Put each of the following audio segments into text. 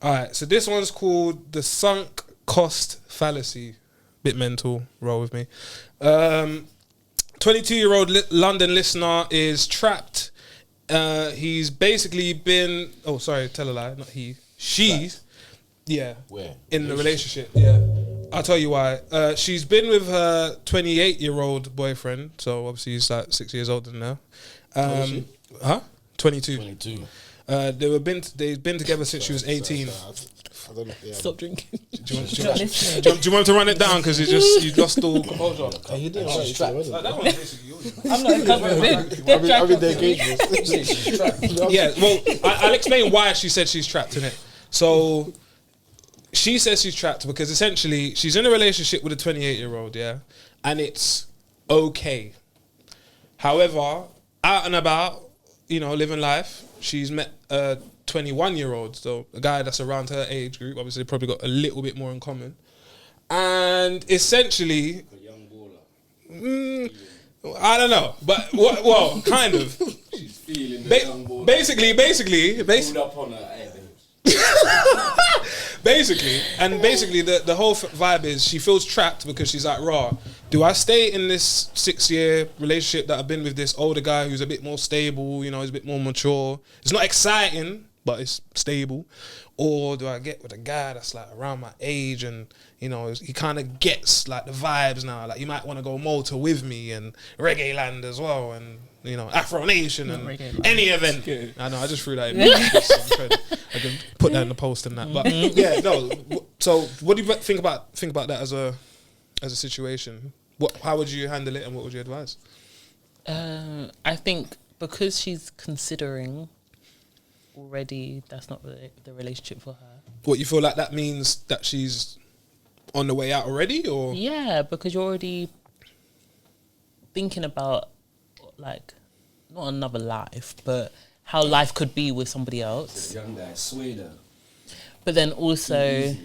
All right, so this one's called the sunk cost fallacy. Bit mental, roll with me. 22-year-old London listener is trapped. He's basically been... Oh, sorry, tell a lie, not he. She's... Yeah. Where? In the relationship, yeah. I'll tell you why. She's been with her 28-year-old boyfriend, so obviously he's like 6 years older than her. How old is she? 22. 22. They've been together since she was 18. I don't know. Yeah. Stop drinking. Do you want to run it down because you lost all composure? He didn't say strapped. That one's basically yours. I'm not covering. I mean, they're engaged. Yeah, well, I'll explain why she said she's trapped in it. So she says she's trapped because essentially she's in a relationship with a 28-year-old, yeah, and it's okay. However, out and about, living life, she's met a 21-year-old, so a guy that's around her age group. Obviously, probably got a little bit more in common. And essentially, A young baller. I don't know, but well, kind of. She's feeling the young baller. Basically. Hold up on her. Basically, the whole vibe is she feels trapped because she's like, raw, do I stay in this 6-year relationship that I've been with this older guy who's a bit more stable, he's a bit more mature, it's not exciting but it's stable, or do I get with a guy that's like around my age and he kind of gets like the vibes now, like you might want to go Malta with me and Reggae Land as well, and Afro Nation and any event. I know, I just threw that in. I can put that in the post and that. But yeah, no. So, what do you think about that as a situation? How would you handle it, and what would you advise? I think because she's considering already, that's not the relationship for her. What, you feel like that means that she's on the way out already, or? Yeah, because you're already thinking about like not another life, but how life could be with somebody else. The young guy, swayed her. But then also,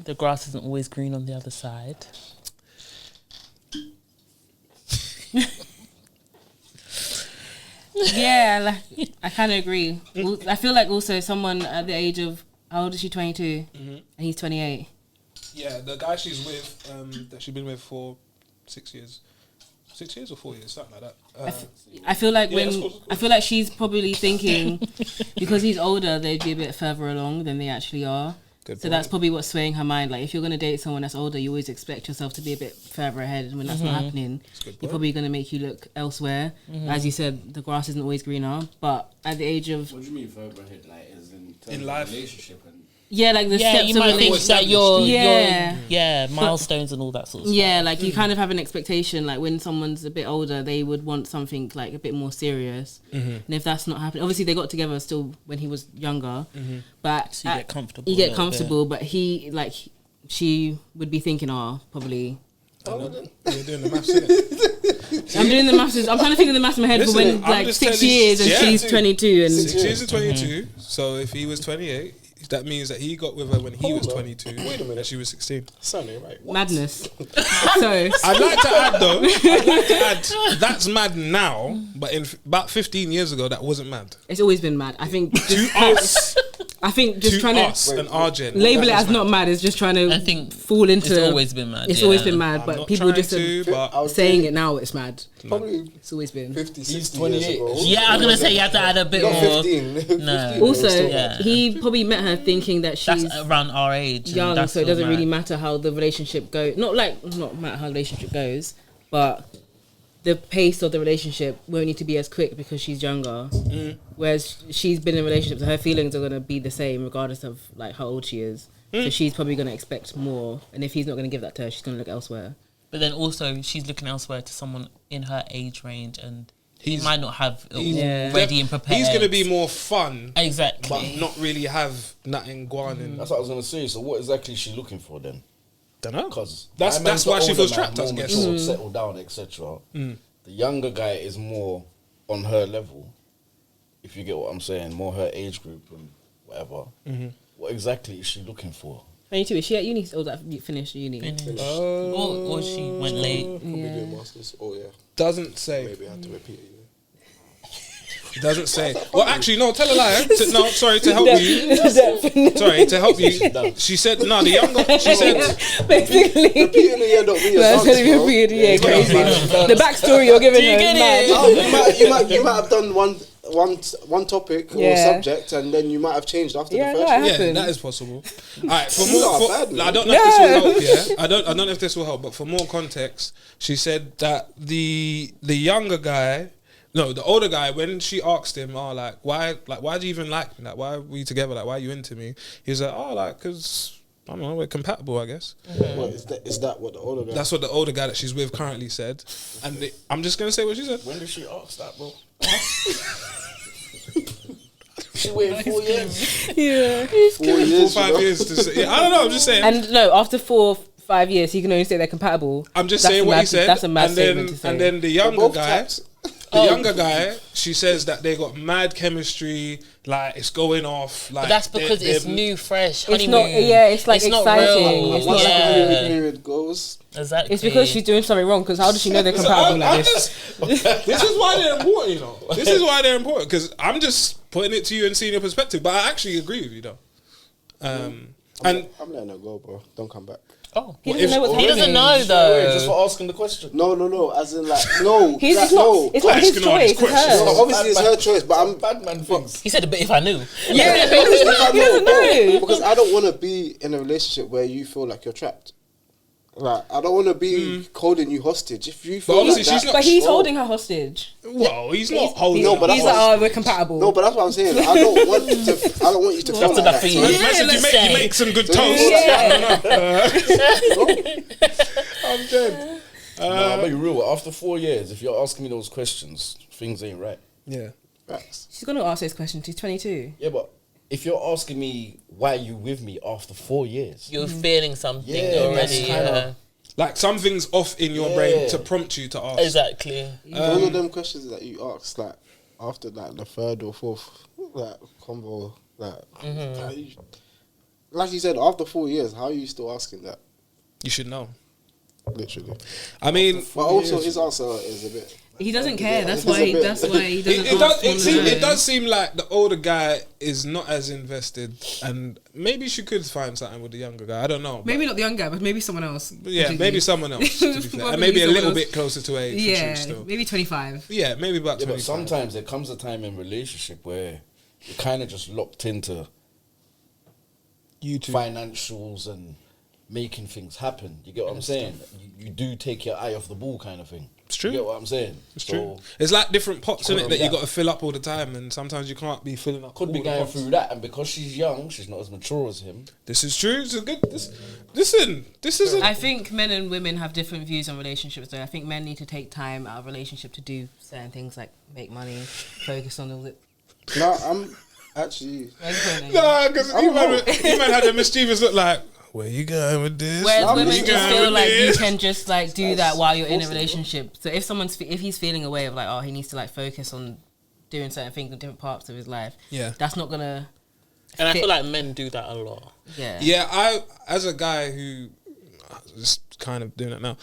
the grass isn't always green on the other side. Yeah, I kind of agree. I feel like also someone at the age of, how old is she, 22? And he's 28. Yeah, the guy she's with, that she's been with for 6 years. 6 years or 4 years, something like that. I feel like I feel like she's probably thinking because he's older, they'd be a bit further along than they actually are. So that's probably what's swaying her mind. Like if you're going to date someone that's older, you always expect yourself to be a bit further ahead, and when that's not happening, you're probably going to make you look elsewhere. As you said, the grass isn't always greener. But at the age of, what do you mean further ahead? Like as in terms in of life, relationship and. Yeah, like the Yeah, steps you of might think that you're milestones and all that sort of stuff. Yeah, like you kind of have an expectation, like when someone's a bit older, they would want something like a bit more serious. And if that's not happening, obviously they got together still when he was younger, but So you get comfortable. You get comfortable, but she would be thinking, probably. You're doing the maths, innit? I'm doing the maths. I'm trying to think of the maths in my head for when I'm like just 6 telling you- years and yeah. she's 22 and 6 years and 22. So if he was 28, that means that he got with her when he was 22. Wait a minute, she was 16. Sounding right. madness. So I'd like to add, that's mad now, but in about 15 years ago, that wasn't mad. it's always been mad. I think To us, just trying us to and our gen. label it that as was not mad is just trying to I think fall into. It's always been mad. It's yeah. always been mad, I'm but not people trying just to, but I was saying it now. It's mad. Probably It's always been. 50, 60 He's 28. years ago. Yeah, I was gonna say you have to add a bit Not more. 15. No. 15 Also, was still Yeah. bad. he probably met her thinking that she's That's around our age. and young, that's so it still doesn't mad. really matter how the relationship goes. Not matter how the relationship goes, but the pace of the relationship won't need to be as quick because she's younger. Whereas she's been in relationships, her feelings are going to be the same regardless of like how old she is. So she's probably going to expect more, and if he's not going to give that to her, she's going to look elsewhere. But then also she's looking elsewhere to someone in her age range, and he might not have it all ready and prepared. He's going to be more fun, exactly, but not really have nothing going in. That's what I was gonna say. So what exactly is she looking for then? Don't know. Because That's why she feels trapped, I guess. Settle down, etc. The younger guy is more on her level. If you get what I'm saying, more her age group and whatever. What exactly is she looking for? 22, is she at uni or that finished uni? or she went late. Probably doing masters. Oh yeah. Doesn't say. Maybe I had to repeat it. It doesn't say. Well, actually, no. Tell a lie. Sorry to help you. Sorry to help you. She said no. The younger. She said Basically. Repeating it, not being That's a gonna be weird, yeah, crazy. The backstory you're giving her is mad. you might have done one topic or subject, and then you might have changed after the first. No, it one. yeah, happens. that is possible. All right, for It's more, not for, bad, man. I don't know if this will help. Yeah, I don't know if this will help, but for more context, she said that the younger guy. No, the older guy, when she asked him, why do you even like me? Like, why are we together? Like, why are you into me? He's like, because, I don't know, we're compatible, I guess. What, is that what the older guy? That's what the older guy that she's with currently said. And I'm just going to say what she said. When did she ask that, bro? She waited 4 years. Yeah. 4 years, 5 years to say. Yeah, I don't know, I'm just saying. And no, after 4-5 years, he can only say they're compatible. I'm just That's saying a what mad- he said. That's a mad and then, statement to say. And then the younger both guy, taps. the younger guy, she says that they got mad chemistry, like it's going off. Like But that's because they're- it's new, fresh, It's honeymoon. not, it's like It's not exciting. real. It's Once not the like, honeymoon period goes, Exactly. it's because she's doing something wrong. Because how does she know they're compatible like this? This is why they're important, you know. This is why they're important because I'm just putting it to you and seeing your perspective. But I actually agree with you, though. And I'm letting her go, bro. Don't come back. Oh, He doesn't know what's he happening. doesn't know Wait, though. just for asking the question. No, as in like, no. He's, that, it's not, no. it's not his Asking all these choice. It's questions. her. No, obviously it's her choice, but I'm Bad man things. He said, "But if I knew." Yeah, If I he doesn't know. because I don't want to be in a relationship where you feel like you're trapped. Like, I don't want to be holding you hostage. If you feel obviously like she's that, not- But he's bro. holding her hostage. well, he's not holding. No, but He's that's like, what- oh, we're compatible. No, but that's what I'm saying. I don't want you to feel like enough that. for you. So As much as let's you say. make some good toast. I'm dead. Nah, I'm be real. After 4 years, if you're asking me those questions, things ain't right. Yeah. Facts. She's gonna ask those questions. She's 22. Yeah, but if you're asking me why you with me after 4 years, You're feeling something Yeah, already. that's kinda- Yeah. Like something's off in your Yeah. brain to prompt you to ask. Exactly. One of them questions that you ask, like after like the third or fourth like convo, like you said, after 4 years, how are you still asking that? You should know. Literally. I mean, But also his answer is a bit. He doesn't care. That's It's why. a bit- That's why he doesn't. it does seem like the older guy is not as invested, and maybe she could find something with the younger guy. I don't know. Maybe not the young guy, but maybe someone else. But yeah, maybe someone else. To be fair. Probably And maybe a someone little else. bit closer to age. for Yeah, True still. maybe 25. Yeah, maybe about yeah, 25. but sometimes there comes a time in relationship where you're kind of just locked into you too. financials and making things happen. You get what I'm saying? You do take your eye off the ball, kind of thing. It's true. You get what I'm saying? It's So, true. It's like different pots in it Could that be you that. got to fill up all the time, and sometimes you can't be filling up. Could be all the going pots. through that, and because she's young, she's not as mature as him. This is true. It's a good. Listen, this is. I think men and women have different views on relationships. Though I think men need to take time out of relationship to do certain things like make money, focus on all the. No, I'm actually. Nah, because you man had a mischievous look like. Where you going with this? Whereas I'm women just just going feel with like you this? can just like do that while you're in a awesome, bro. relationship. So if he's feeling a way of like, oh, he needs to like focus on doing certain things in different parts of his life. Yeah. That's not gonna. And I fit- feel like men do that a lot. Yeah. Yeah, I as a guy who just kind of doing it now.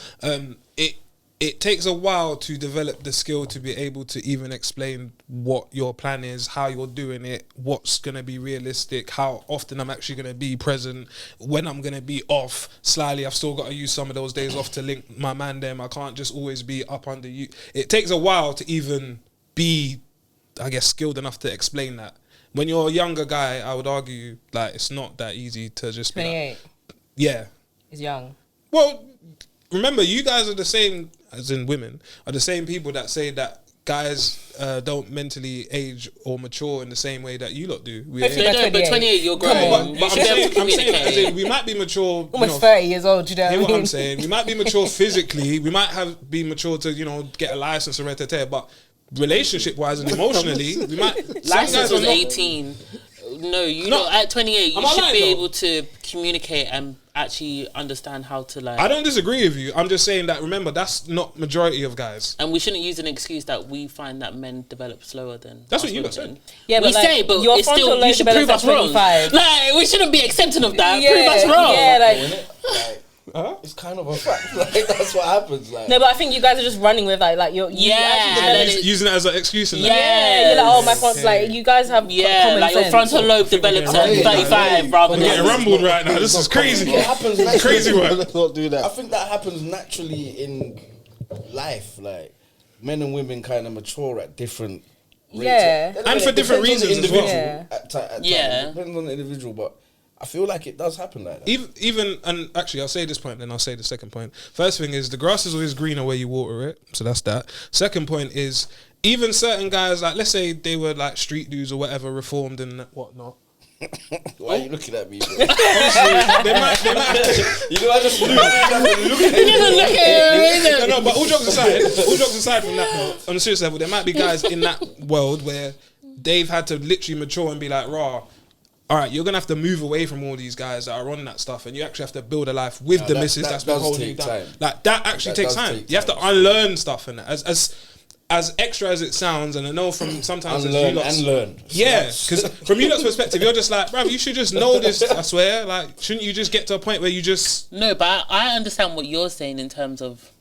It takes a while to develop the skill to be able to even explain what your plan is, how you're doing it, what's gonna be realistic, how often I'm actually gonna be present, when I'm gonna be off. Slyly, I've still got to use some of those days off to link my man them. I can't just always be up under you. It takes a while to even be, I guess, skilled enough to explain that. When you're a younger guy, I would argue like it's not that easy to just be like, 28 yeah. is young. Well, remember, you guys are the same, as in women, are the same people that say that guys don't mentally age or mature in the same way that you lot do. We Hopefully They by don't, but 28. 28, you're Come on, grown. but You I'm should be able saying, to as in, communicate. we might be mature. Almost 30 years old. Do you know Hear what I what mean? I'm saying? We might be mature physically. We might be mature to get a license or ret-a-tat, but relationship wise and emotionally, we might. Some License guys are was not. 18. No, you No. know, at 28, you Am I should lying be though? able to communicate and actually understand how to like. I don't disagree with you. I'm just saying that. Remember, that's not majority of guys. And we shouldn't use an excuse that we find that men develop slower than. That's us what you lot women. said. Yeah, we but, like, say, but your it's frontal still lobe you should prove develops us at wrong. 25. Like we shouldn't be accepting of that. Yeah, Prove us wrong. yeah, like Innit? Like, It's kind of a fact. Like that's what happens. Like No, but I think you guys are just running with like you're Yeah. actually developed- Using it as an excuse. And yeah. You're like, oh, my front, like you guys have common like your sense. frontal lobe develops at 35 rather I'm than getting rumbled right now. This is crazy. it happens. Crazy naturally. one. Let's not do I that. think that happens naturally in life. Like men and women kind of mature at different rates. Yeah. And for It different depends on the reasons as well. individual Yeah. at times. Yeah. It depends on the individual, but I feel like it does happen like that. Even and actually, I'll say this point, then I'll say the second point. First thing is the grass is always greener where you water it, so that's that. Second point is even certain guys, like let's say they were like street dudes or whatever, reformed and whatnot. Why are you looking at me? Bro? They might You know, I just look at no, but all jokes aside from that, though, on a serious level, there might be guys in that world where they've had to literally mature and be like, raw. All right, you're gonna have to move away from all these guys that are on that stuff, and you actually have to build a life with the missus that that's been does holding you take down. time. Like that actually That takes does time. take You have to time. unlearn stuff in that. As extra as it sounds, and I know from sometimes as you unlearn lot's- and learn. Yeah, So because from you lot's perspective, you're just like, bruv, you should just know this. I swear, like, shouldn't you just get to a point where you just No, but I understand what you're saying in terms of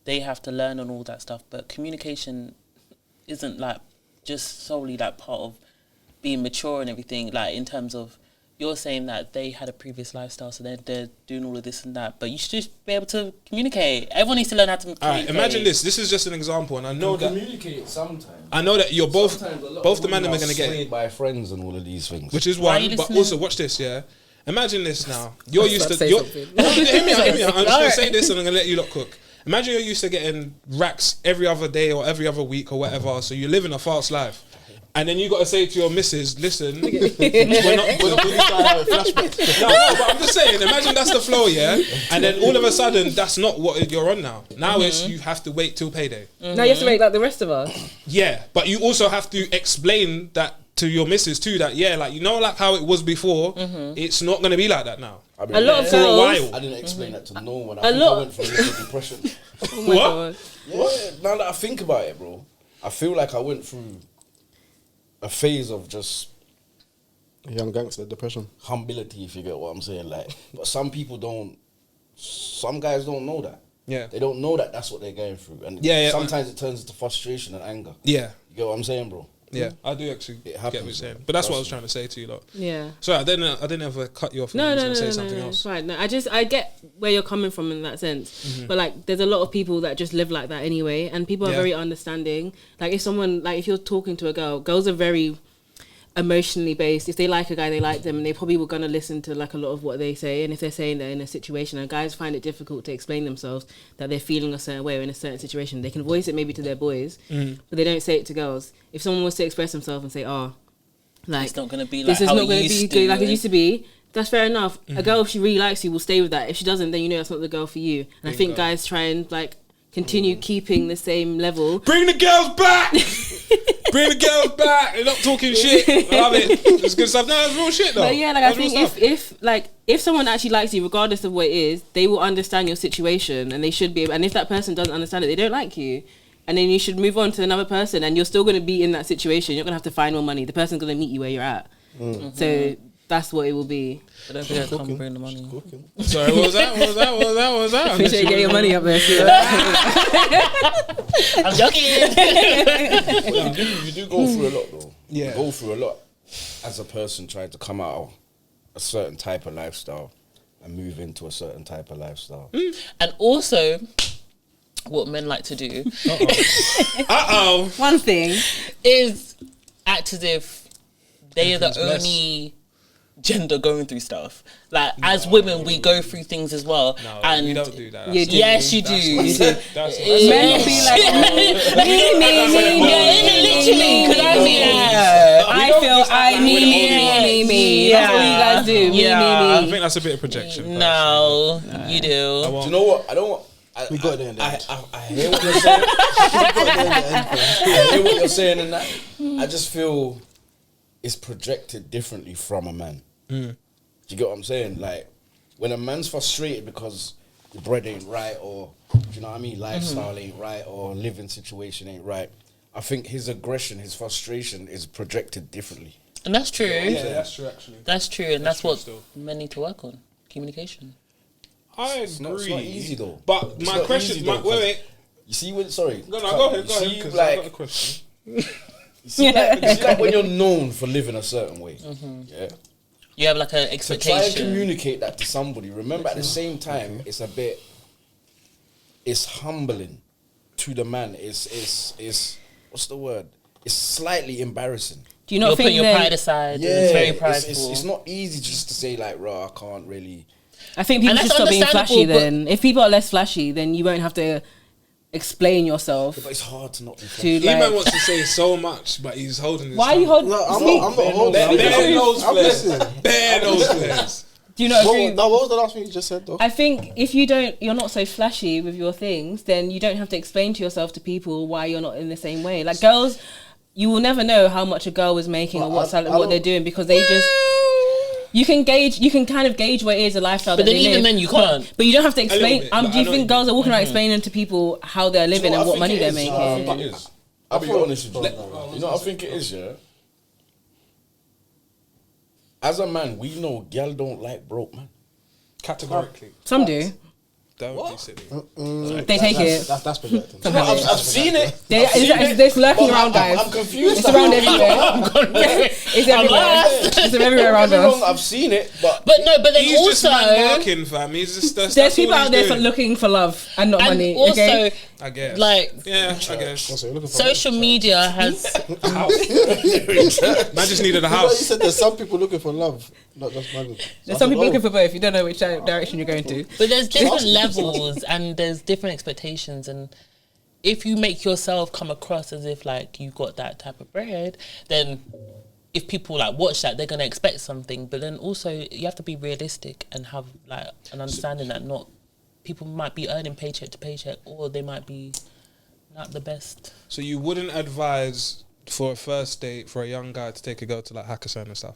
they have to learn and all that stuff, but communication isn't like just solely like part of being mature and everything, like in terms of you're saying that they had a previous lifestyle, so they're doing all of this and that, but you should just be able to communicate. Everyone needs to learn how to communicate. All right, imagine this. This is just an example, and I know that communicate sometimes. I know that you're both Sometimes a lot both of the man them women are gonna get swayed it, by friends and all of these things. which is Why are one. you But listening? also, watch this. Yeah, imagine this now. You're I was used about to. to say You're, something. no, hear me out. I'm just gonna Alright. say this, and I'm gonna let you lot cook. Imagine you're used to getting racks every other day or every other week or whatever. So you're living a fast life. And then you got to say to your missus, listen, we're not. No, but I'm just saying, imagine that's the flow, yeah? And then all of a sudden, that's not what you're on now. Now it's you have to wait till payday. Now you have to make like the rest of us. Yeah, but you also have to explain that to your missus too, that, yeah, like, you know, like how it was before, it's not going to be like that now. I mean, A lot of For a girls. while. I didn't explain that to no one. I A think lot- I went through a little depression. Oh my What? God. Yeah, now that I think about it, bro, I feel like I went through a phase of just Young gangster depression. humility, if you get what I'm saying. Like, but some people don't. Some guys don't know that. Yeah. They don't know that that's what they're going through, and Yeah. sometimes it turns into frustration and anger. Yeah, You get what I'm saying, bro? yeah. I do actually It get happens, what you're saying. man. But that's what I was Trust me. trying to say to you lot. Yeah. Sorry, I didn't ever cut you off. No, and no, no, say no, something no, else. it's fine. No, I get where you're coming from in that sense. But like, there's a lot of people that just live like that anyway, and people are Yeah. very understanding. Like, if someone, like, if you're talking to a girl, girls are very emotionally based. If they like a guy, they like them, and they probably were gonna listen to like a lot of what they say. And if they're saying they're in a situation, and guys find it difficult to explain themselves that they're feeling a certain way or in a certain situation, they can voice it maybe to their boys, but they don't say it to girls. If someone was to express themselves and say, "Oh, like It's not going to be like this is how not it going to used be to, good like it yeah. used to be," that's fair enough. A girl, if she really likes you, will stay with that. If she doesn't, then you know that's not the girl for you. And I think guys try and like continue keeping the same level. Bring the girls back! Bring the girls back! They're not talking shit. I love it. It's good stuff. No, it's real shit though. But yeah, like I That's real think stuff. if someone actually likes you, regardless of what it is, they will understand your situation, and they should be. And if that person doesn't understand it, they don't like you. And then you should move on to another person, and you're still going to be in that situation. You're going to have to find more money. The person's going to meet you where you're at. So that's what it will be. But don't forget to come bring the money. Sorry, what was that? What was that? Appreciate you getting your money up there. I'm joking. Well, you do go through a lot, though. Yeah. You go through a lot as a person trying to come out of a certain type of lifestyle and move into a certain type of lifestyle. And also, what men like to do Uh-oh. One thing. is act as if they are the Everything's blessed. only gender going through stuff. Like, as women, we go through things as well. No, and we don't do that. You do. Yes, you do. That's Men will be like, me. Yeah, literally. Because I mean, I feel me. That's what you guys do. I Me. think that's a bit of projection. no, you I do. Do won't. you know what? I don't want. We got there in the end. I hear what you're saying. I hear what you're saying in that. I just feel it's projected differently from a man. Do you get what I'm saying? Like, when a man's frustrated because the bread ain't right, or, do you know what I mean, lifestyle ain't right, or living situation ain't right, I think his aggression, his frustration is projected differently. And that's true. Yeah, that's true, actually. That's true. And that's true what still. men need to work on. Communication. I agree. It's not easy though. But It's my not question, easy though, wait. You see when sorry. Go ahead, See, because like, I got a question. you see, like when you're known for living a certain way. Yeah. You have like an To expectation. try and communicate that to somebody. Remember, at the same time, it's humbling to the man. It's what's the word? It's slightly embarrassing. Do you not You're think putting your that- pride aside. Yeah, It's very prideful. it's not easy just to say like, "Raw, I can't really." I think people And should that's stop being flashy understandable, then. If people are less flashy, then you won't have to explain yourself But it's hard to not be. to flashy. He man like... wants to say so much, but he's holding his Why are you tongue. holding... No, I'm Speak. not holding. I'm Bare listening. nose I'm flares. listening. Bare nose flares. Do you not agree? What was the last thing you just said though? I think if you're not so flashy with your things, then you don't have to explain to yourself to people why you're not in the same way. Like girls, you will never know how much a girl is making But or what I they're don't- doing because they just... You can kind of gauge what it is a lifestyle. But that then they even live. then you can't. But you don't have to little explain. bit, but Do I you know think what girls are walking around explaining to people how they're living You know and what I money think they're it is? making? I think it is. I'll be honest with you. You know what I think it is, yeah? As a man, we know gal don't like broke man. Categorically. Some do. Don't be silly. They take it. That's projecting. Some have it. I've seen it. It's lurking around, guys. I'm confused. It's around everywhere. It's everywhere. It's everywhere around Don't get me wrong, us. I've seen it, but But then He's also... just man marking, fam. He's just that's There's people all out he's there doing. looking for love and not and money. also, Okay? I guess. like, yeah, I guess. So you're looking for social media has... Man just needed a You house. said there's some people looking for love, not just money. There's some people looking for both. You don't know which direction you're going to. But there's different levels and there's different expectations, and if you make yourself come across as if like you got that type of bread, then if people like watch that, they're gonna expect something. But then also you have to be realistic and have like an understanding that not people might be earning paycheck to paycheck, or they might be not the best. So you wouldn't advise for a first date for a young guy to take a girl to like Hakkasan and stuff?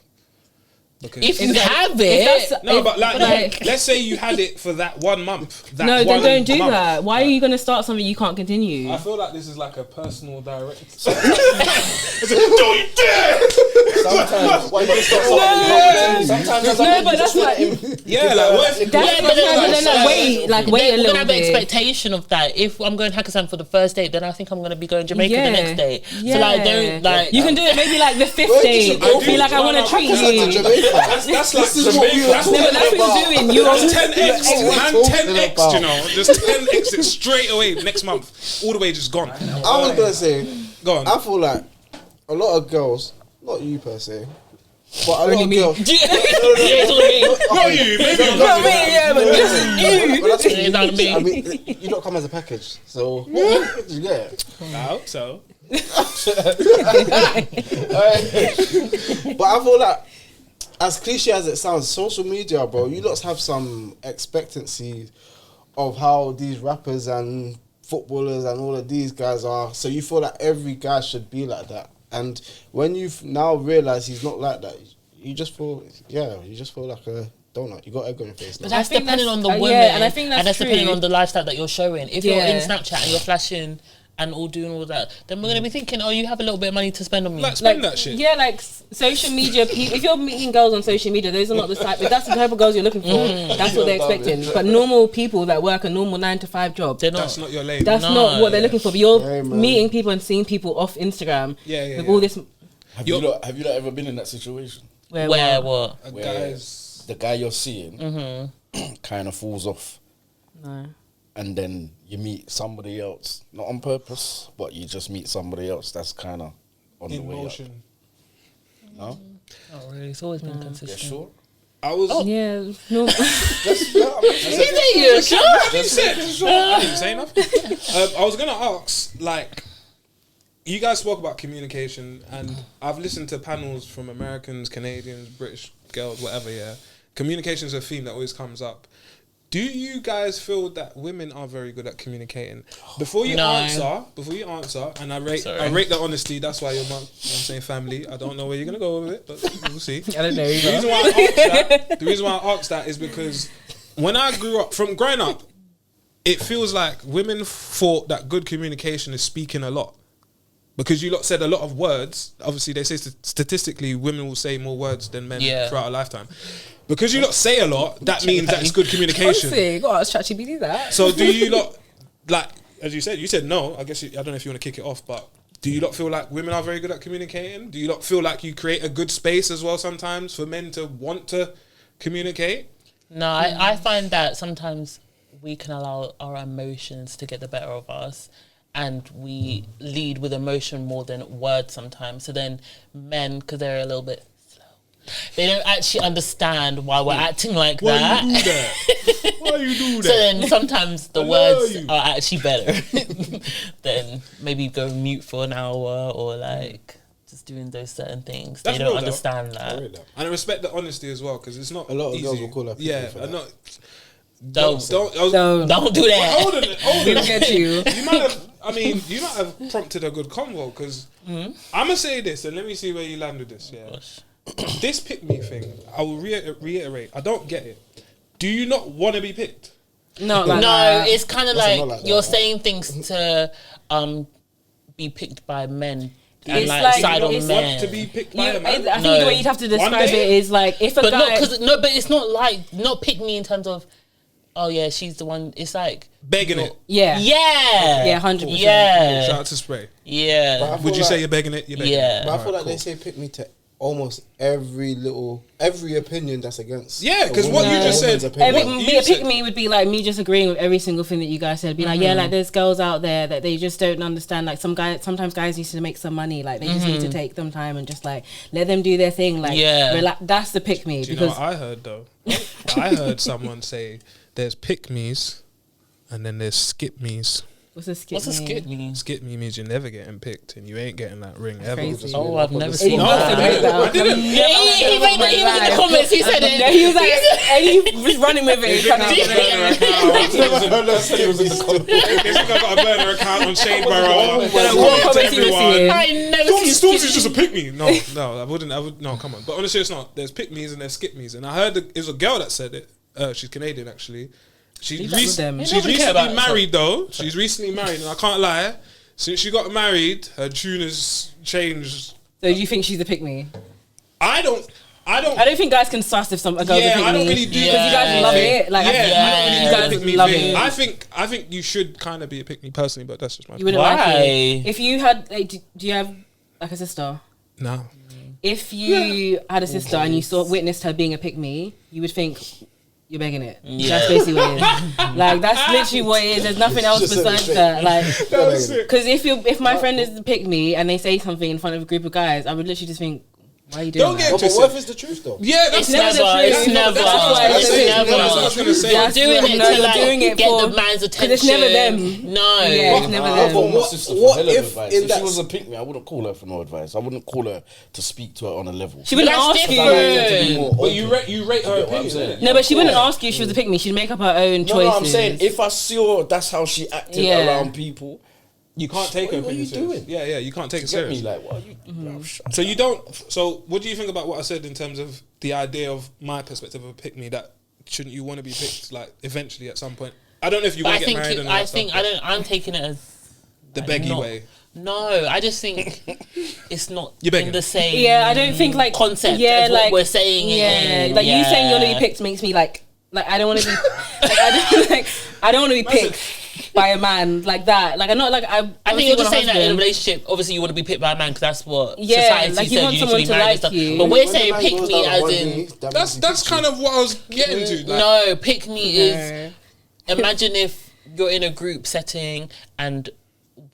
Because If you have If it, that's- no, if- but like, like- let's say you had it for that 1 month. That No, then one don't do month. that. Why are you going to start something you can't continue? I feel like this is like a personal direct. sometimes why you just got something. Sometimes as a No, man, but you that's just like... let him. Yeah, like what if That's but then- no, wait, like wait a we're little gonna have an bit. expectation of that. If I'm going Hakkasan for the first date, then I think I'm gonna be going Jamaica the next day. Yeah. So like, don't like. You can do it maybe like the fifth Where did date. you go Be like, I want to treat Hakkasan to you. Jamaica. that's like This is what we Jamaica. were That's No, but that's what you're doing. You're That's 10x, man. talking 10x, about. you know, just 10x it straight away next month, all the way just gone. I was gonna say, Go on. I feel like a lot of girls, not you per se, but a lot Only of me. girls. Yeah, it's all me. Not you, maybe I'm No, me, yeah, but just you. But that's what It's not me. I mean, you don't come as a package, so you get it. I hope so. But I feel like, as cliche as it sounds, social media, bro, you lot have some expectancy of how these rappers and footballers and all of these guys are. So you feel like every guy should be like that. And when you've now realised he's not like that, you just feel like a donut. You got egg on your face. But Now. that's think depending that's- on the woman, yeah, and I think that's depending true. on the lifestyle that you're showing. If you're in Yeah. Snapchat and you're flashing and all doing all that, then we're gonna be thinking, oh, you have a little bit of money to spend on me. Like, spend that shit. Yeah, like social media. If you're meeting girls on social media, those are not the type. If that's the type of girls you're looking for, that's what they're expecting. But normal people that work a normal 9-to-5 job, They're not. That's not your lane. that's No, not what they're yeah. looking for. But you're Hey, man. meeting people and seeing people off Instagram Yeah, with all this. Have you not ever been in that situation Where what? A where guy's the guy you're seeing kind of falls off, No. and then you meet somebody else, not on purpose, but you just meet somebody else that's kind of on the in way motion. up. No, Not really. It's always been yeah, consistent. sure. I was. Yeah. No. Just, yeah, I mean, You sure? I didn't say nothing. I was gonna ask, like, you guys spoke about communication, and I've listened to panels from Americans, Canadians, British girls, whatever. Yeah, communication is a theme that always comes up. Do you guys feel that women are very good at communicating? Before you No. answer, and I rate the honesty. That's why you're my, I'm saying family. I don't know where you're gonna go with it, but we'll see. I don't know. The reason why I asked that is because when I grew up, from growing up, it feels like women thought that good communication is speaking a lot. because you lot said a lot of words. Obviously, they say statistically women will say more words than men throughout a lifetime. Because you lot say a lot, that means that it's good communication. Honestly, go ask ChatGPT that. So do you lot, like, as you said no, I guess, I don't know if you want to kick it off, but do you lot feel like women are very good at communicating? Do you lot feel like you create a good space as well sometimes for men to want to communicate? No, I find that sometimes we can allow our emotions to get the better of us, and we lead with emotion more than words sometimes. So then men, because they're a little bit slow, they don't actually understand why we're acting like that. Why you do that? Why you do that? So then sometimes the words are actually better than maybe going mute for an hour or like just doing those certain things. That's they don't real, understand though. that. And I respect the honesty as well, because it's not A lot of easy. girls will call her people for that. Don't Don't do that. Hold on. we get you. You might have prompted a good convo, because I'm gonna say this, and let me see where you land with this. Yeah, this pick me thing, I will reiterate. I don't get it. Do you not want to be picked? No, it's kind of Not like like you're that. saying things to be picked by men and It's like like- side on it's men. Want to be picked by a man? I think No. the way you'd have to describe One it day? is like if a but guy. but it's not like not pick me in terms of she's the one. It's like Begging it. Yeah. yeah 100%. yeah Shout out to Spray. But I yeah feel Would you like- say you're begging it? You're begging Yeah. it. But I feel Alright, like they say pick me to almost every opinion that's against. Yeah, 'cause a what you woman's just said- opinion. Every, What me, you a pick said- me would be like me just agreeing with every single thing that you guys said. Be like, yeah, like there's girls out there that they just don't understand. Like sometimes guys need to make some money. Like they just need to take them time and just like let them do their thing. Like that's the pick me. Do you know Because what I heard though? I heard someone say there's pick me's and then there's skip me's. what's a skip? what's a me? skit mean? Skip me means you're never getting picked and you ain't getting that ring ever. Crazy. Oh, I've never He seen must have that. made that up. I didn't. Yeah, he made that. He was in the comments. He said it. No, he was like, and he was running with it. They think I got a burner account on Shade Barrow. what comments he was seeing. I never seen Storms is just a pick me. No, I would. No, come on. But honestly, it's not. There's pick me's and there's skip me's. And I heard it was a girl that said it. She's Canadian actually. She's Leave that with them. she's Nobody care recently about married though. She's recently married, and I can't lie. Since she got married, her tune has changed. So do you think she's a pick me? I don't. I don't think guys can suss if a girl's a pick me. I don't really do because you guys love it. Like Yeah, I I don't really you do the guys pick me love thing. it. I think you should kind of be a pick me personally, but that's just my You wouldn't Why? like it if you had. Like, do you have like a sister? no. If you had a sister and you witnessed her being a pick me, you would think you're begging it. Yeah. That's basically what it is. Like that's literally what it is. There's nothing else Just said it besides straight. that. Like That's it. because if my friend is to pick me and they say something in front of a group of guys, I would literally just think, why are you doing Don't that? get But what if it's the truth though? Yeah, that's It's never. It's It's never. never. That's what I was gonna say. You're doing it No, to you're like doing it get for- the man's 'cause attention. it's never them. No. Yeah, it's never I them. thought my What- sister what for hell of if advice. in If that- she was a pick me, I wouldn't call her for no advice. I wouldn't call her to speak to her on a level. She wouldn't That's ask you. different. But you rate her You get what I'm opinion. saying? innit? No, but she wouldn't ask you if she was a pick me. She'd make up her own No, choices. I'm saying if I saw that's how she acted Yeah. around people, You can't take her What are opinion you serious. doing? Yeah, you can't take it get me serious. like, what are you? Bro, shut So you don't. So what do you think about what I said in terms of the idea of my perspective of a pick me? That shouldn't you want to be picked like eventually at some point? I don't know if you But want I to get married. think and all I that think stuff, I don't. I'm taking it as the like, beggy not- way. No, I just think it's not You're begging. in the same. Yeah, I don't think like concept. Yeah, as like what we're saying. Yeah, in. like you saying you want to Yeah. be picked makes me like I don't want to be I don't want to be picked by a man like that. Like I'm not like I think you're just saying that in a relationship. Obviously, you want to be picked by a man because that's what Yeah, society like you said want you someone should be to married like and stuff. you. But we're When the saying man pick goes me down as one in knee, that That's means he kind of what I was getting to. Like, no. Pick me is No. imagine if you're in a group setting and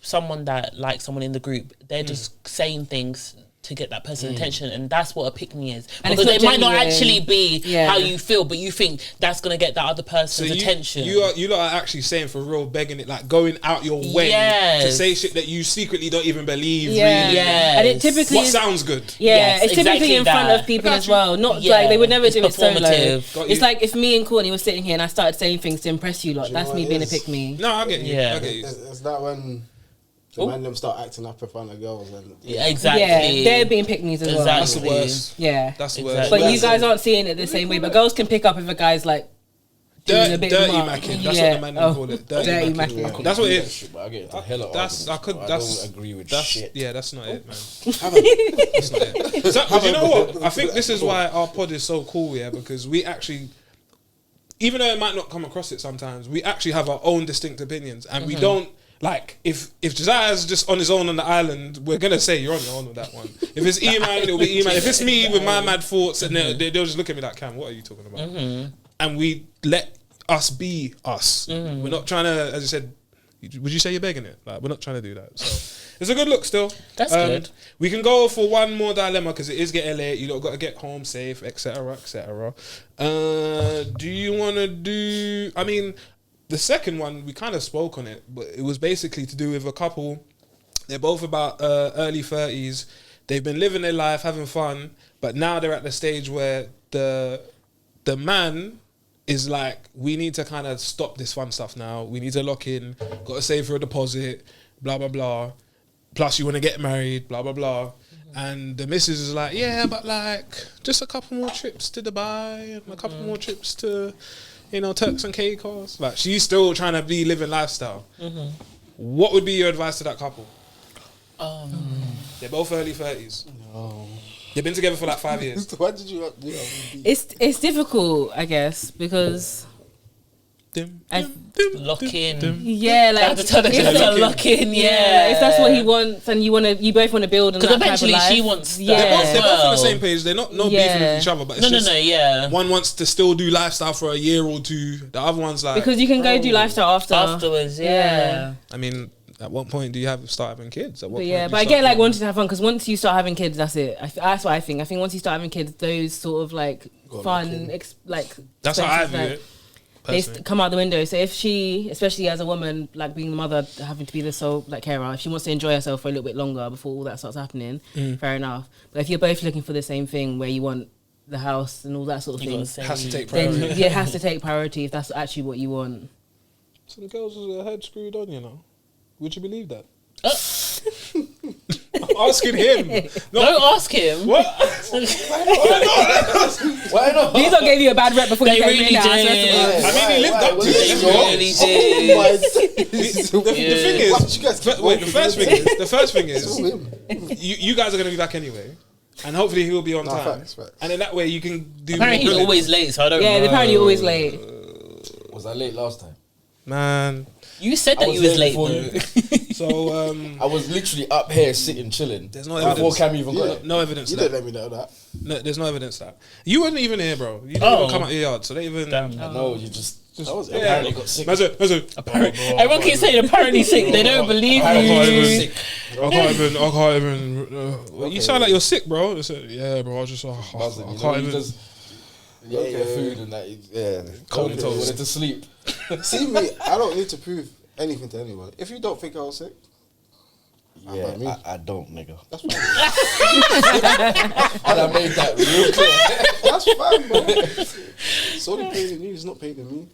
someone that likes someone in the group, they're just saying things to get that person's attention, and that's what a pick me is. And it's Because not it might not genuine. actually be Yeah. how you feel, but you think that's gonna get that other person's attention. You lot are actually saying for real, begging it, like going out your way to Yes. say shit that you secretly don't even believe. Yeah, Really. Yes. and it typically What is- sounds good? Yeah, Yes, it's typically exactly in front that. of people I got as you. well. Not Yeah, like they would never it's do it solo. performative. Got It's you. like if me and Courtney were sitting here and I started saying things to impress you lot. you That's know me what being it a is? pick me. No, I get you. Yeah. I get you. Is that when the Oh. man them start acting up in front of girls and Yeah, exactly. Yeah, they're being pick me's as well. That's the Exactly. worst. Yeah, That's the Exactly. worst. but you Listen. guys aren't seeing it the same way. But girls can pick up if a guy's like doing a bit dirty much. macking. That's Yeah. what the man call it. Dirty Dirty macking. macking. That's what it is. Shit, but I get into hella That's arguments, I but I don't agree with that's, shit. Yeah, that's not it, man. That's not it. So, but you know what? I think this is why our pod is so cool, yeah, because we actually, even though it might not come across it sometimes, we actually have our own distinct opinions, and we don't. Like, if Josiah's just on his own on the island, we're gonna say you're on your own with that one. If it's E-Man, it'll be E-Man. If it's me with my mad thoughts, and they'll just look at me like, Cam, what are you talking about? And we let us be us. We're not trying to, as I said, would you say you're begging it? Like, we're not trying to do that. So it's a good look still. That's good. We can go for one more dilemma because it is getting late. You lot got to get home safe, etc., etc. Do you want to do? I mean, the second one we kind of spoke on it, but it was basically to do with a couple. They're both about early 30s. They've been living their life, having fun, but now they're at the stage where the man is like, we need to kind of stop this fun stuff now. We need to lock in. Got to save for a deposit. Blah blah blah. Plus, you want to get married. Blah blah blah. And the missus is like, yeah, but like just a couple more trips to Dubai and a couple more trips to, you know, Turks and Caicos. Like, she's still trying to be living lifestyle. What would be your advice to that couple? They're both early 30s. No. They've been together for like 5 years. Why did you? It's difficult, I guess, because Lock in. yeah, like That's a lock in, yeah. if that's what he wants, and you both want to build, Because eventually she wants that. They're both on the Well. same page. They're not beefing with each other, but it's just yeah. one wants to still do lifestyle for a year or two. The other one's like, because you can go do lifestyle Afterwards, yeah. I mean, at what point do you start having kids? At what But point yeah, do but you I start get like doing- wanting to have fun because once you start having kids, that's it. That's what I think. I think once you start having kids, those sort of like fun, That's how I expenses, view like, it. they personally. come out the window. So if she, especially as a woman, like being the mother, having to be the sole like carer, if she wants to enjoy herself for a little bit longer before all that starts happening, fair enough. But if you're both looking for the same thing, where you want the house and all that sort of You gotta thing, say Has to take then priority. yeah, it has to take priority if that's actually what you want. Some girls with their head screwed on, you know. Would you believe that? I'm asking him. No, Don't ask him. what? Why not? These all gave you a bad rep before They you came really in. Now, did. I mean, he lived up to Why? it. They really did. The thing is, Why don't you guys keep wait. The walking? first thing is, It's all him. you guys are gonna be back anyway, and hopefully he'll be on No, time. facts. And then that way you can do. Apparently he's more always late, so I don't Yeah, know. apparently you're always late. Was I late last time? man. You said I that was you was there late before though. you. So I was literally up here sitting, chilling. There's no before evidence. Cam even got Yeah. it. no evidence. You Of didn't that. let me know that. No, there's no evidence of that. You weren't even here, bro. You didn't Oh. even come out your yard, so they even. Damn. I know, you just I was apparently got sick. Everyone keeps saying apparently sick. They don't believe Apparently you. sick. I can't even. You sound like you're sick, bro. It's yeah, bro. I just. Buzzing, I you know, can't you even. just you ate your food and that. Yeah. Comatose. You wanted to sleep. See me, I don't need to prove anything to anyone. If you don't think I was sick, Yeah, me. I don't, nigga. that's fine. And I made that real clear. That's fine, bro. It's only paid in you, it's not paid in me.